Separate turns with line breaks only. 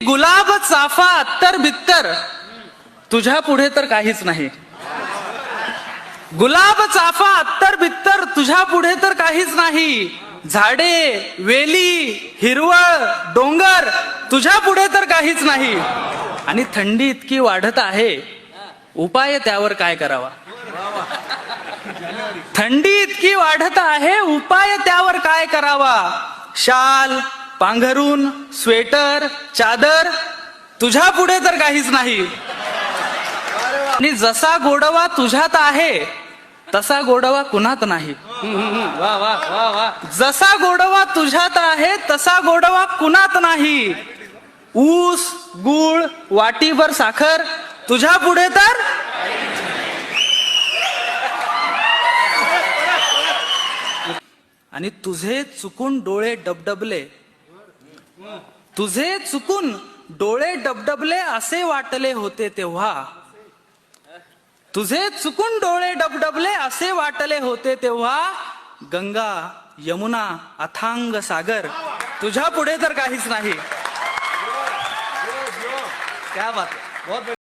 गुलाब चाफा अत्तर बित्तर तुझ्या पुढे तर काहीच नाही. गुलाब चाफा अत्तर बित्तर तुझ्या पुढे तर काहीच नाही. झाडे वेली हिरवळ डोंगर तुझ्या पुढे तर काहीच नाही. आणि थंडी इतकी वाढत आहे, उपाय त्यावर काय करावा. थंडी इतकी वाढत आहे, उपाय त्यावर काय करावा. शाल पांघरून स्वेटर चादर तुझ्या पुढे तर काहीच नाही. आणि जसा गोडवा तुझ्यात आहे तसा गोडवा कुणात नाही.
वा वा वा वा.
जसा गोडवा तुझ्यात आहे तसा गोडवा कुणात नाही. ऊस गुळ वाटीभर साखर तुझ्या पुढे तर आणि तुझे चुकून डोळे डबडबले, तुझे चुकून डोळे डबडबले असे वाटले होते तेव्हा. तुझे चुकून डोळे डबडबले असे वाटले होते तेव्हा. गंगा यमुना अथांग सागर तुझ्या पुढे तर काहीच नाही. क्या बात.